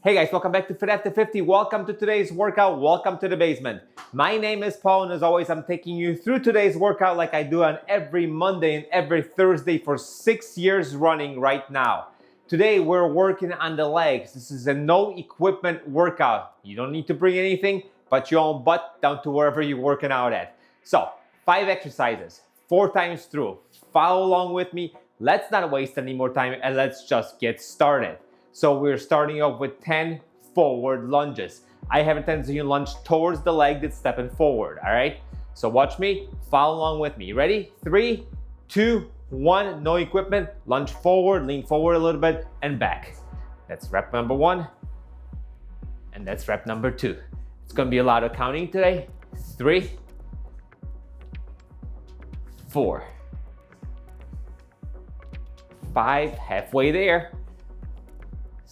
Hey guys, welcome back to Fit After 50. Welcome to today's workout. Welcome to the basement. My name is Paul, and as always, I'm taking you through today's workout like I do on every Monday and every Thursday for 6 years running right now. Today, we're working on the legs. This is a no equipment workout. You don't need to bring anything but your own butt down to wherever you're working out at. So, 5 exercises, 4 times through. Follow along with me. Let's not waste any more time and let's just get started. So we're starting off with 10 forward lunges. I have a tendency to lunge towards the leg that's stepping forward, all right? So watch me, follow along with me. Ready? 3, 2, 1, no equipment. Lunge forward, lean forward a little bit, and back. That's rep number 1, and that's rep number 2. It's gonna be a lot of counting today. 3, 4, 5, halfway there.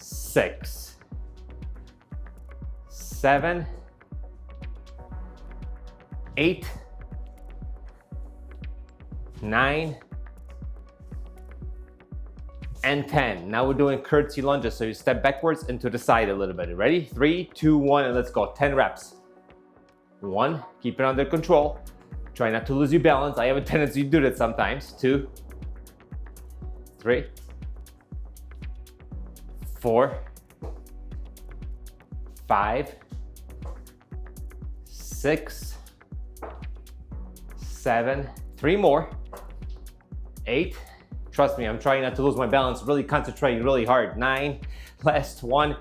6, 7, 8, 9, and 10. Now we're doing curtsy lunges, so you step backwards and to the side a little bit. Ready? 3, 2, 1, and let's go. 10 reps. 1, keep it under control. Try not to lose your balance. I have a tendency to do that sometimes. 2, 3, 4, 5, 6, 7, 3 more, 8, trust me, I'm trying not to lose my balance, really concentrating really hard, 9, last 1,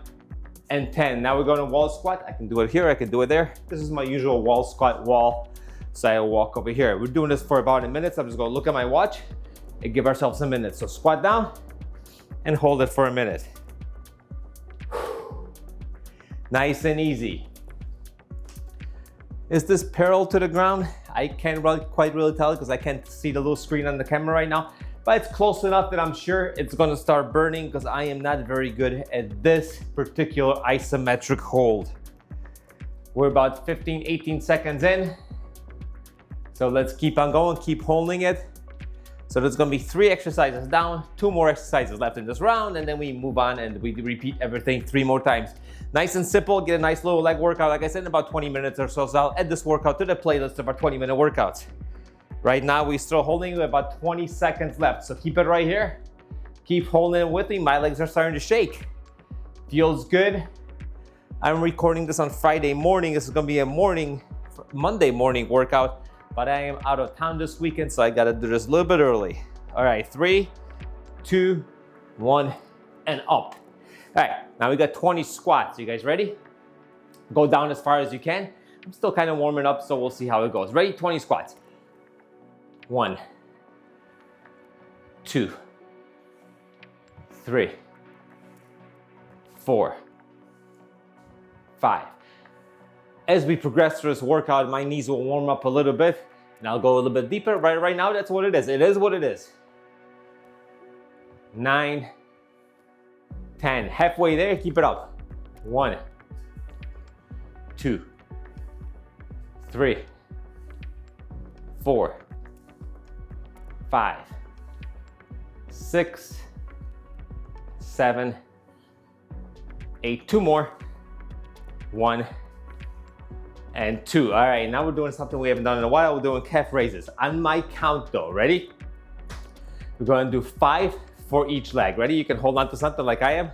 and 10. Now we're going to wall squat. I can do it here, I can do it there. This is my usual wall squat wall, so I'll walk over here. We're doing this for about a minute, so I'm just going to look at my watch and give ourselves a minute. So squat down and hold it for a minute. Nice and easy. Is this parallel to the ground? I can't quite really tell because I can't see the little screen on the camera right now, but it's close enough that I'm sure it's gonna start burning because I am not very good at this particular isometric hold. We're about 15, 18 seconds in. So let's keep on going, keep holding it. So there's gonna be 3 exercises down, 2 more exercises left in this round, and then we move on and we repeat everything 3 more times. Nice and simple, get a nice little leg workout. Like I said, in about 20 minutes or so, so I'll add this workout to the playlist of our 20-minute workouts. Right now, we're still holding with about 20 seconds left. So keep it right here. Keep holding it with me. My legs are starting to shake. Feels good. I'm recording this on Friday morning. This is gonna be a Monday morning workout. But I am out of town this weekend, so I gotta do this a little bit early. All right, 3, 2, 1, and up. All right, now we got 20 squats. You guys ready? Go down as far as you can. I'm still kind of warming up, so we'll see how it goes. Ready? 20 squats. 1, 2, 3, 4, 5. As we progress through this workout, my knees will warm up a little bit, and I'll go a little bit deeper. Right now, that's what it is. It is what it is. 9, 10. Halfway there, keep it up. 1, 2, 3, 4, 5, 6, 7, 8. 2 more. 1, and 2. All right, now we're doing something we haven't done in a while. We're doing calf raises. On my count though, ready? We're gonna do 5 for each leg. Ready? You can hold on to something like I am.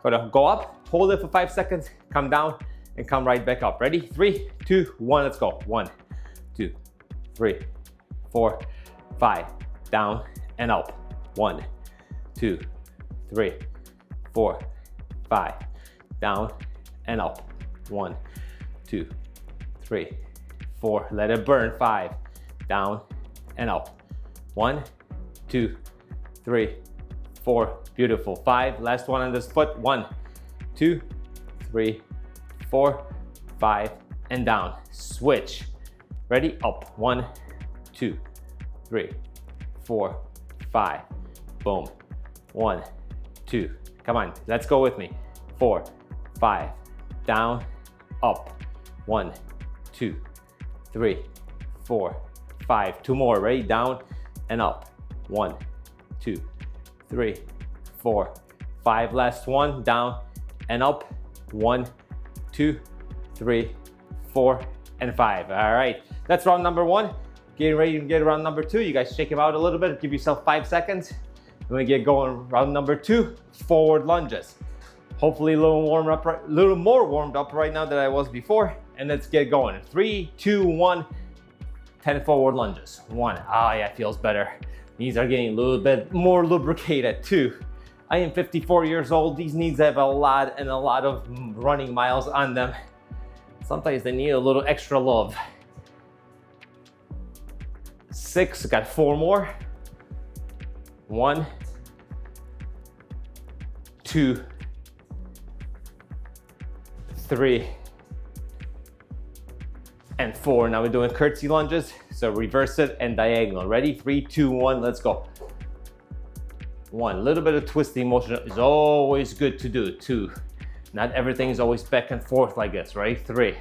Gonna go up, hold it for 5 seconds, come down, and come right back up. Ready? 3, 2, 1, let's go. 1, 2, 3, 4, 5, down and up. 1, 2, 3, 4, 5, down and up. 1, 2, 3, 4, let it burn. 5, down and up. 1, 2, 3, 4, beautiful. 5, last one on this foot. 1, 2, 3, 4, 5, and down. Switch. Ready? Up. 1, 2, 3, 4, 5. Boom. 1, 2. Come on, let's go with me. 4, 5, down, up. 1, 2, 3, 4, 5. 2 more. Ready? Down and up. 1, 2, 3, 4, 5. Last one. Down and up 1, 2, 3, 4, and 5. All right, that's round number 1. Getting ready to get round number 2. You guys shake them out a little bit. Give yourself 5 seconds. We're gonna get going. Round number 2, forward lunges. Hopefully a little more warmed up right now than I was before. And let's get going. 3, 2, 1. 10 forward lunges. 1. Ah, yeah, feels better. Knees are getting a little bit more lubricated. 2. I am 54 years old. These knees have a lot of running miles on them. Sometimes they need a little extra love. 6, got 4 more. 1, 2, 3, and 4. Now we're doing curtsy lunges. So reverse it and diagonal. Ready? 3, 2, 1, let's go. 1, a little bit of twisting motion is always good to do. 2, not everything is always back and forth like this, right? 3,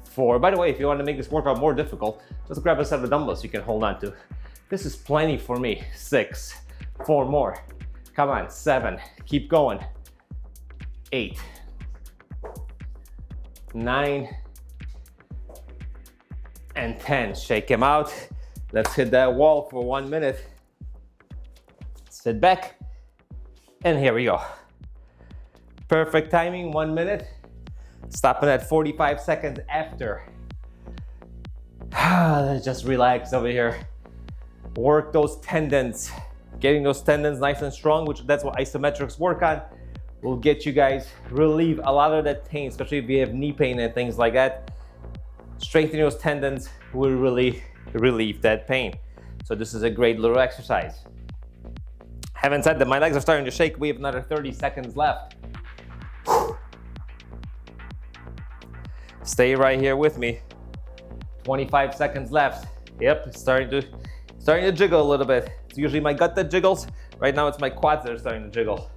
4. By the way, if you want to make this workout more difficult, just grab a set of dumbbells you can hold on to. This is plenty for me. 6, 4 more. Come on, 7, keep going. 8, 9, and 10. Shake them out. Let's hit that wall for 1 minute. Sit back, and here we go. Perfect timing, 1 minute. Stopping at 45 seconds after. Just relax over here. Work those tendons. Getting those tendons nice and strong, which that's what isometrics work on, will get you guys relieve a lot of that pain, especially if you have knee pain and things like that. Strengthening those tendons will really relieve that pain. So this is a great little exercise. Having said that, my legs are starting to shake. We have another 30 seconds left. Stay right here with me. 25 seconds left. Yep, it's starting to jiggle a little bit. It's usually my gut that jiggles. Right now it's my quads that are starting to jiggle.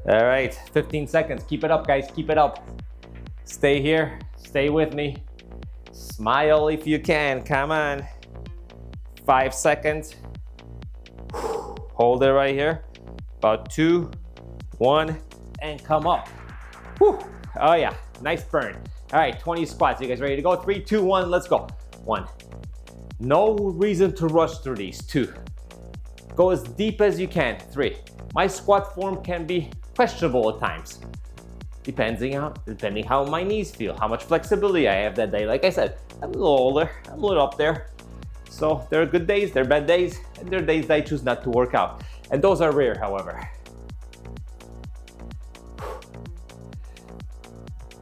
All right, 15 seconds. Keep it up, guys, keep it up. Stay here, stay with me. Smile if you can, come on. 5 seconds. Hold it right here. About 2, 1, and come up. Whew. Oh yeah, nice burn. All right, 20 squats. You guys ready to go? 3, 2, 1, let's go. 1. No reason to rush through these. 2. Go as deep as you can. 3. My squat form can be questionable at times, depending how my knees feel, how much flexibility I have that day. Like I said, I'm a little older, I'm a little up there. So there are good days, there are bad days, and there are days that I choose not to work out. And those are rare, however.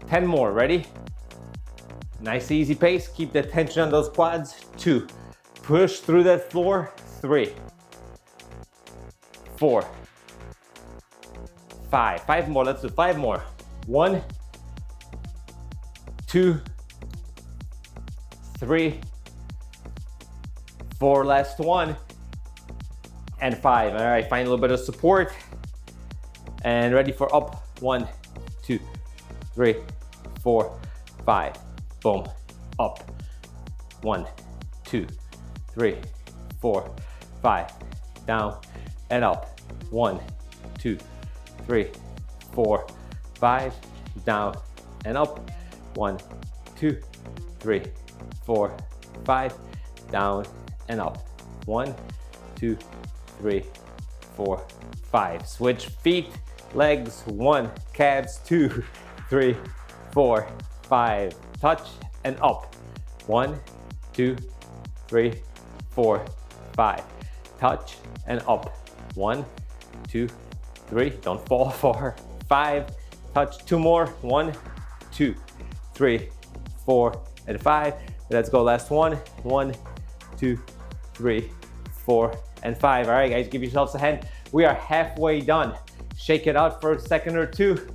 10 more, ready? Nice easy pace, keep the tension on those quads. 2, push through that floor. 3, 4, 5, 5 more, let's do 5 more. 1, 2, 3, 4, last one, and 5. All right, find a little bit of support, and ready for up. 1, 2, 3, 4, 5. Boom, up. 1, 2, 3, 4, 5. Down and up. 1, 2, 3, 4, 5. Down and up. 1, 2, 3, 4, 5. Down and up. 1, 2, 3, 4, 5. Switch feet, legs. 1, calves. 2, 3, 4, 5. Touch and up. 1, 2, 3, 4, 5. Touch and up. 1, 2, 3. Don't fall. 4, 5. Touch. 2 more. 1, 2, 3, 4, and 5. Let's go. Last one. 1, 2, 3, 4, and 5. All right, guys, give yourselves a hand. We are halfway done. Shake it out for a second or two.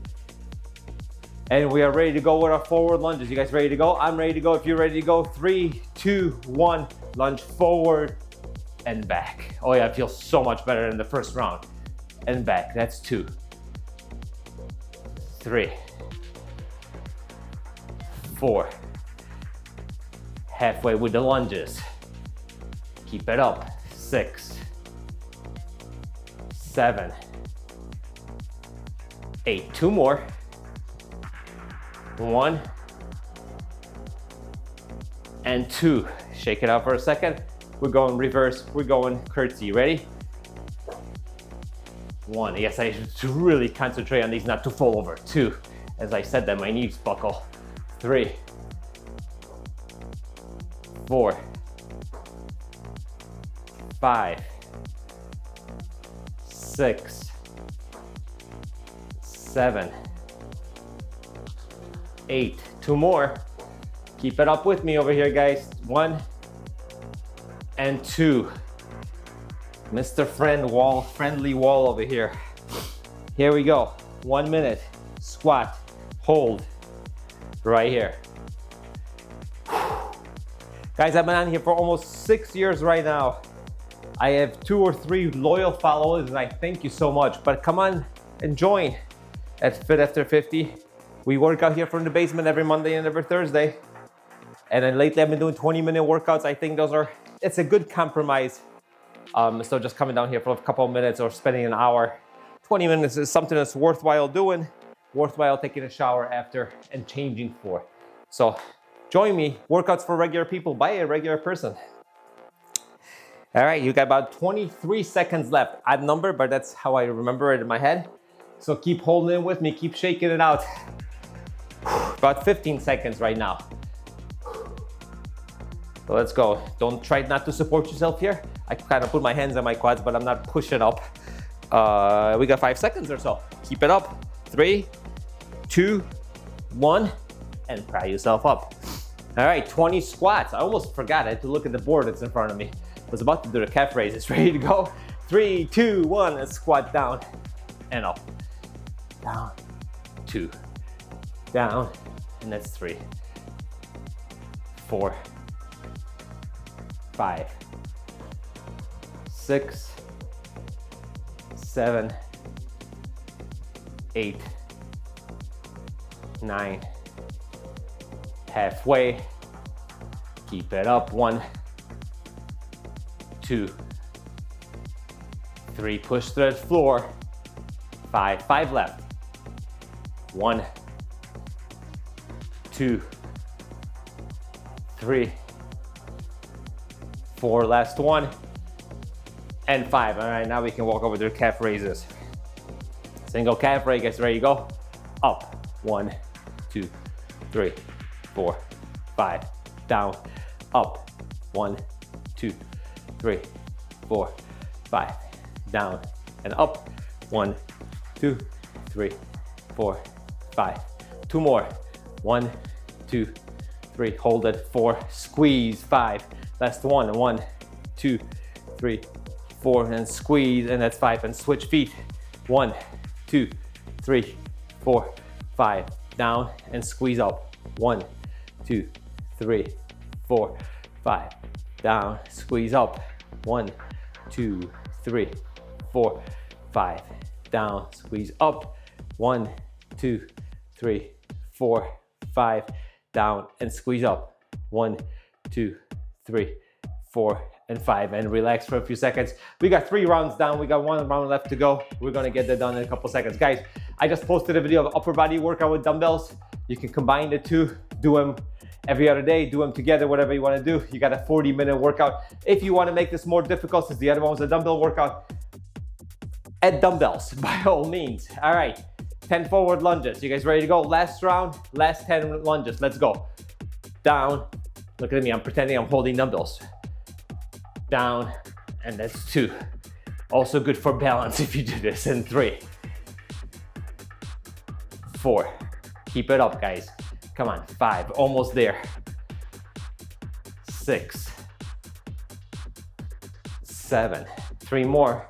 And we are ready to go with our forward lunges. You guys ready to go? I'm ready to go. If you're ready to go, 3, 2, 1, lunge forward and back. Oh yeah, it feels so much better than the first round. And back, that's 2, 3, 4. Halfway with the lunges. Keep it up. 6, 7, 8, 2 more. 1 and 2. Shake it out for a second. We're going reverse, we're going curtsy. Ready? 1, yes, I should really concentrate on these not to fall over. 2, as I said that my knees buckle. 3, 4, 5, 6, 7, 8, 2 more. Keep it up with me over here, guys. 1 and 2. Mr. Friendly wall over here. Here we go. 1 minute. Squat, hold, right here. Guys, I've been on here for almost 6 years right now. I have 2 or 3 loyal followers, and I thank you so much. But come on and join at Fit After 50. We work out here from the basement every Monday and every Thursday. And then lately I've been doing 20-minute workouts. I think it's a good compromise. So just coming down here for a couple of minutes or spending an hour, 20 minutes is something that's worthwhile doing, worthwhile taking a shower after and changing for. So join me, workouts for regular people by a regular person. All right, you got about 23 seconds left. Odd number, but that's how I remember it in my head. So keep holding it with me, keep shaking it out. About 15 seconds right now. So let's go. Don't try not to support yourself here. I kind of put my hands on my quads, but I'm not pushing up. We got 5 seconds or so. Keep it up. 3, 2, 1, and pry yourself up. All right, 20 squats. I almost forgot. I had to look at the board that's in front of me. I was about to do the calf raises. Ready to go? 3, 2, 1, and squat down and up. Down, 2, down, and that's 3, 4, 5, 6, 7, 8, 9, halfway. Keep it up. 1, 2, 3, push through the floor. 5 left. 1, 2, 3, 4, last one, and 5. All right, now we can walk over to the calf raises. Single calf raise, guys, ready to go? Up, 1, 2, 3, 4, 5, down, up, 1, 2, 3, 4, 5, down, and up, 1, 2, 3, 4, 5. 2 more, 1, 2, 3, hold it, 4, squeeze, 5, last one, 1, 2, 3, 4, and squeeze, and that's 5, and switch feet, 1, 2, 3, 4, 5, down, and squeeze up, 1, 2, 3, 4, 5, down, squeeze up, 1, 2, 3, 4, 5, down, squeeze up, 1, 2, 3, 4, 5, down, and squeeze up, 1, 2, 3, 4, and 5, and relax for a few seconds. We got 3 rounds down. We got 1 round left to go. We're gonna get that done in a couple seconds. Guys, I just posted a video of upper body workout with dumbbells. You can combine the two, do them every other day, do them together, whatever you wanna do. You got a 40-minute workout. If you wanna make this more difficult, since the other one was a dumbbell workout, add dumbbells by all means. All right, 10 forward lunges. You guys ready to go? Last round, last 10 lunges. Let's go. Down. Look at me, I'm pretending I'm holding dumbbells. Down, and that's 2. Also good for balance if you do this. And 3, 4. Keep it up, guys. Come on, 5, almost there. 6, 7, 3 more.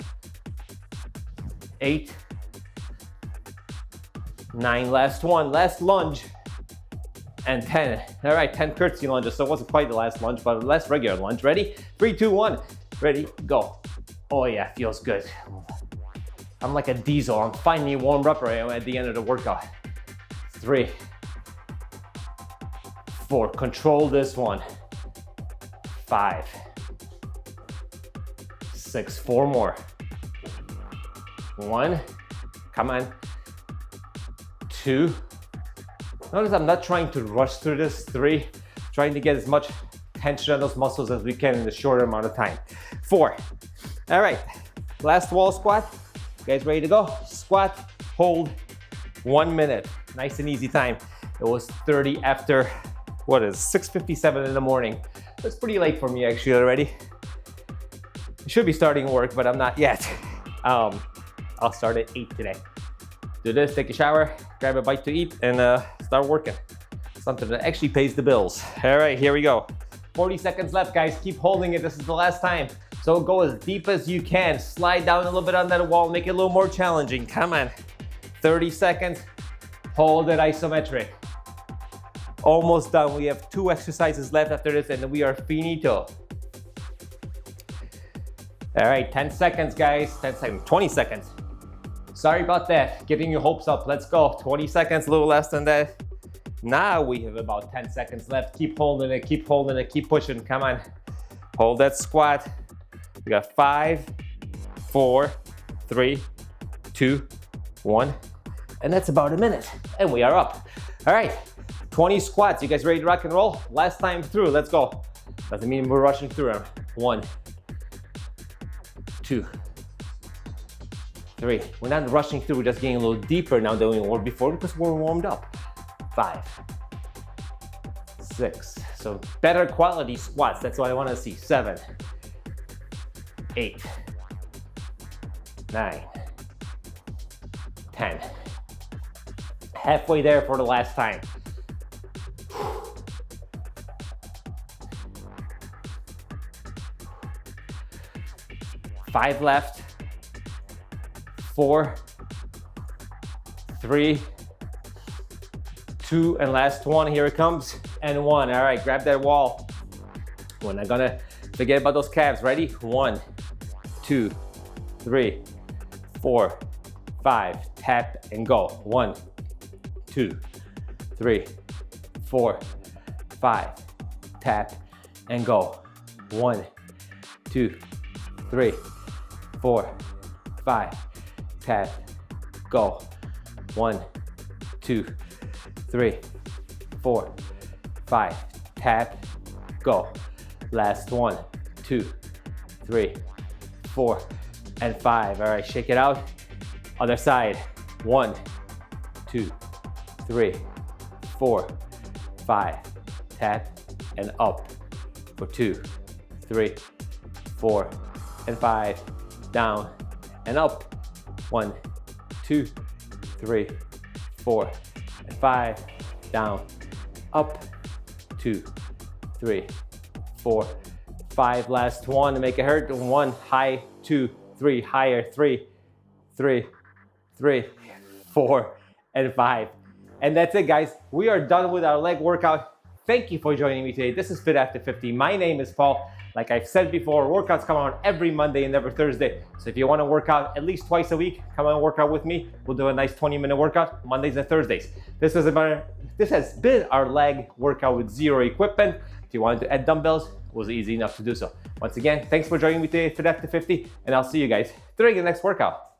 8, 9, last one, last lunge, and 10. All right, 10 curtsy lunges, so it wasn't quite the last lunge, but the last regular lunge. Ready? 3, 2, 1, ready, go. Oh yeah, feels good. I'm like a diesel, I'm finally warmed up right at the end of the workout. 3, 4, control this one. 5, 6, 4 more. 1, come on. 2. Notice I'm not trying to rush through this. 3. Trying to get as much tension on those muscles as we can in a short amount of time. 4. All right, last wall squat. You guys ready to go? Squat, hold, 1 minute. Nice and easy time. It was 30 after, what is 6:57 in the morning. That's pretty late for me actually already. I should be starting work, but I'm not yet. I'll start at 8 today. Do this, take a shower, grab a bite to eat, and start working. Something that actually pays the bills. All right, here we go. 40 seconds left, guys. Keep holding it. This is the last time. So go as deep as you can. Slide down a little bit on that wall. Make it a little more challenging. Come on. 30 seconds. Hold it isometric. Almost done. We have 2 exercises left after this, and we are finito. All right, 10 seconds, guys. 10 seconds, 20 seconds. Sorry about that. Getting your hopes up. Let's go. 20 seconds, a little less than that. Now we have about 10 seconds left. Keep holding it, keep holding it, keep pushing. Come on. Hold that squat. We got 5, 4, 3, 2, 1. And that's about a minute. And we are up. All right, 20 squats. You guys ready to rock and roll? Last time through, let's go. Doesn't mean we're rushing through them. 1, 2, 3. We're not rushing through, we're just getting a little deeper now than we were before because we're warmed up. 5, 6. So better quality squats. That's what I want to see. 7, 8, 9, 10. Halfway there for the last time. 5 left. 4, 3, 2, and last one. Here it comes. And 1. All right, grab that wall. We're not gonna forget about those calves. Ready? 1, 2, 3, 4, 5. Tap and go. 1, 2, 3, 4, 5. Tap and go. 1, 2, 3, 4, 5. Tap, go. 1, 2, 3, 4, 5. Tap, go. Last 1, 2, 3, 4, and 5. All right, shake it out. Other side. 1, 2, 3, 4, 5. Tap and up for 2, 3, 4, and 5. Down and up. 1, 2, 3, 4, and 5. Down, up, 2, 3, 4, 5. Last one to make it hurt. 1, high, 2, 3, higher, 3, 3, 3, 4, and 5. And that's it, guys. We are done with our leg workout. Thank you for joining me today. This is Fit After 50. My name is Paul. Like I've said before, workouts come out every Monday and every Thursday. So if you want to work out at least twice a week, come and work out with me. We'll do a nice 20-minute workout Mondays and Thursdays. This has been our leg workout with zero equipment. If you wanted to add dumbbells, it was easy enough to do so. Once again, thanks for joining me today, Fit After 50, and I'll see you guys during the next workout.